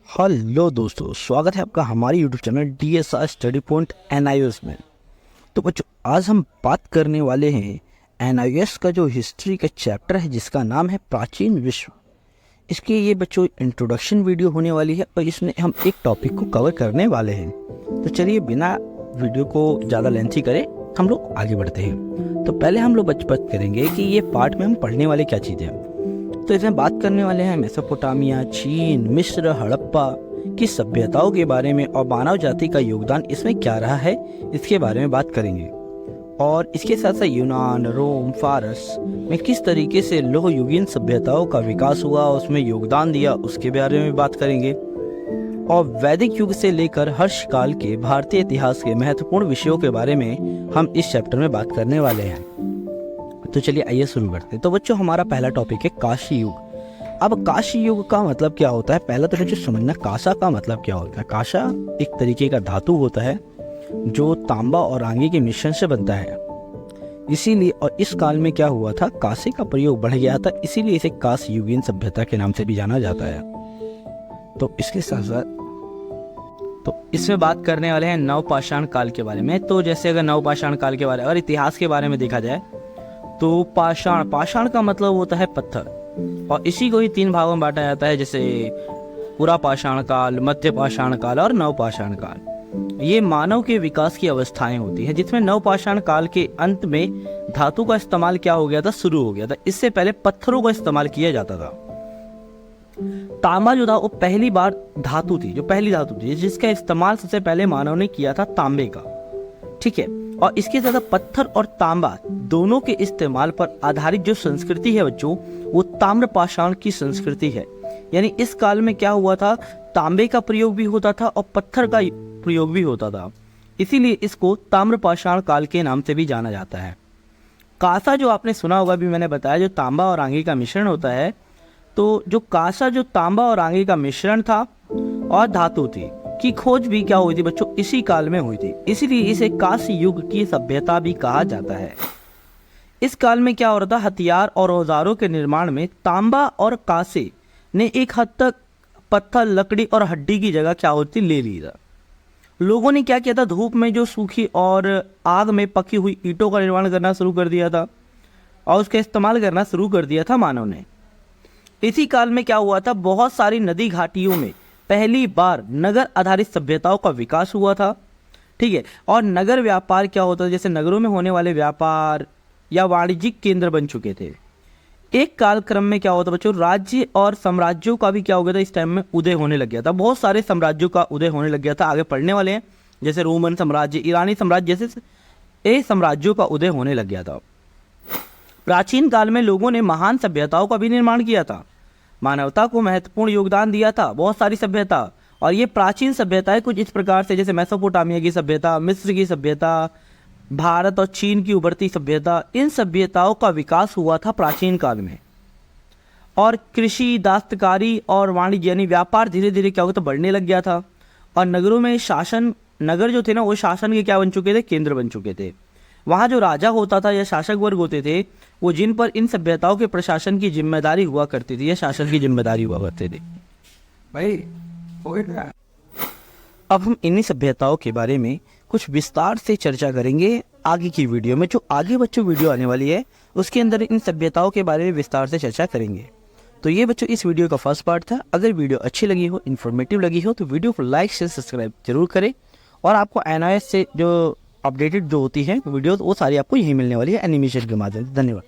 Hello दोस्तों, स्वागत है आपका हमारी YouTube channel DSR study point NIOS में। तो बच्चों, आज हम बात करने वाले हैं NIOS का जो हिस्ट्री का चैप्टर है जिसका नाम है प्राचीन विश्व। इसके ये बच्चों इंट्रोडक्शन वीडियो होने वाली है और इसमें हम एक टॉपिक को कवर करने वाले हैं। तो चलिए बिना वीडियो को ज़्यादा लेंथी करें हम लोग आगे बढ़ते हैं। तो पहले हम लोग बात करेंगे कि ये पार्ट में हम पढ़ने वाले क्या चीज़ें हैं। तो इसमें बात करने वाले हैं मेसोपोटामिया, चीन, मिस्र, हड़प्पा की सभ्यताओं के बारे में और मानव जाति का योगदान इसमें क्या रहा है इसके बारे में बात करेंगे। और इसके साथ साथ यूनान, रोम, फारस में किस तरीके से लोह युगीन सभ्यताओं का विकास हुआ, उसमें योगदान दिया, उसके बारे में बात करेंगे। और वैदिक युग से लेकर हर्ष काल के भारतीय इतिहास के महत्वपूर्ण विषयों के बारे में हम इस चैप्टर में बात करने वाले हैं। तो चलिए आइए शुरू करते हैं। तो बच्चों, हमारा पहला टॉपिक है काशी युग। अब काशी युग का मतलब क्या होता है, पहला तो बच्चों समझना कासा का मतलब क्या होता है। कासा एक तरीके का धातु होता है जो तांबा और आंगे के मिश्रण से बनता है। इसीलिए और इस काल में क्या हुआ था, कासे का प्रयोग बढ़ गया था, इसीलिए इसे काश युगीन सभ्यता के नाम से भी जाना जाता है। तो इसके साथ साथ तो इसमें बात करने वाले हैं नवपाषाण काल के बारे में। तो जैसे अगर नवपाषाण काल के बारे में और इतिहास के बारे में देखा जाए तो पाषाण का मतलब होता है पत्थर, और इसी को ही तीन भागों में बांटा जाता है, जैसे पूरा पाषाण काल, मध्य पाषाण काल और नवपाषाण काल। ये मानव के विकास की अवस्थाएं होती है, जिसमें नवपाषाण काल के अंत में धातु का इस्तेमाल क्या हो गया था, शुरू हो गया था। इससे पहले पत्थरों का इस्तेमाल किया जाता था। तांबा जो था वो पहली बार धातु थी, जो पहली धातु थी जिसका इस्तेमाल सबसे पहले मानव ने किया था, तांबे का। ठीक है। और इसके साथ पत्थर और तांबा दोनों के इस्तेमाल पर आधारित जो संस्कृति है बच्चों, वो ताम्रपाषाण की संस्कृति है। यानी इस काल में क्या हुआ था, तांबे का प्रयोग भी होता था और पत्थर का प्रयोग भी होता था, इसीलिए इसको ताम्रपाषाण काल के नाम से भी जाना जाता है। कासा जो आपने सुना होगा, भी मैंने बताया, जो तांबा और आंगे का मिश्रण होता है। तो जो कासा जो तांबा और आंगे का मिश्रण था और धातु थी की खोज भी क्या हुई थी बच्चों, इसी काल में हुई थी, इसीलिए इसे कांस्य युग की सभ्यता भी कहा जाता है। इस काल में क्या हो रहा था, हथियार और औजारों के निर्माण में तांबा और कांसे ने एक हद तक पत्थर, लकड़ी और हड्डी की जगह क्या होती ले ली था। लोगों ने क्या किया था, धूप में जो सूखी और आग में पकी हुई ईंटों का निर्माण करना शुरू कर दिया था और उसका इस्तेमाल करना शुरू कर दिया था मानव ने। इसी काल में क्या हुआ था, बहुत सारी नदी घाटियों में पहली बार नगर आधारित सभ्यताओं का विकास हुआ था। ठीक है। और नगर व्यापार क्या होता था, जैसे नगरों में होने वाले व्यापार या वाणिज्यिक केंद्र बन चुके थे। एक कालक्रम में क्या होता बच्चों, राज्य और साम्राज्यों का भी क्या हो गया था, इस टाइम में उदय होने लग गया था। बहुत सारे साम्राज्यों का उदय होने लग गया था, आगे पढ़ने वाले हैं, जैसे रोमन साम्राज्य, ईरानी साम्राज्य, जैसे साम्राज्यों का उदय होने लग गया था। प्राचीन काल में लोगों ने महान सभ्यताओं का भी निर्माण किया था, मानवता को महत्वपूर्ण योगदान दिया था, बहुत सारी सभ्यता। और ये प्राचीन सभ्यताएं कुछ इस प्रकार से, जैसे मेसोपोटामिया की सभ्यता, मिस्र की सभ्यता, भारत और चीन की उभरती सभ्यता, इन सभ्यताओं का विकास हुआ था प्राचीन काल में। और कृषि, दस्तकारी और वाणिज्य यानी व्यापार धीरे धीरे क्या होता बढ़ने लग गया था। और नगरों में शासन, नगर जो थे ना वो शासन के क्या बन चुके थे, केंद्र बन चुके थे। वहाँ जो राजा होता था या शासक वर्ग होते थे, वो जिन पर इन सभ्यताओं के प्रशासन की जिम्मेदारी हुआ करती थी या शासन की जिम्मेदारी हुआ करते थे। भाई अब हम इन्हीं सभ्यताओं के बारे में कुछ विस्तार से चर्चा करेंगे आगे की वीडियो में। जो आगे बच्चों वीडियो आने वाली है उसके अंदर इन सभ्यताओं के बारे में विस्तार से चर्चा करेंगे। तो ये बच्चों इस वीडियो का फर्स्ट पार्ट था। अगर वीडियो अच्छी लगी हो, इन्फॉर्मेटिव लगी हो, तो वीडियो को लाइक शेयर सब्सक्राइब जरूर करें। और आपको NIOS से जो अपडेटेड जो होती है वीडियो, वो सारी आपको यही मिलने वाली है एनिमेशन के माध्यम से। धन्यवाद।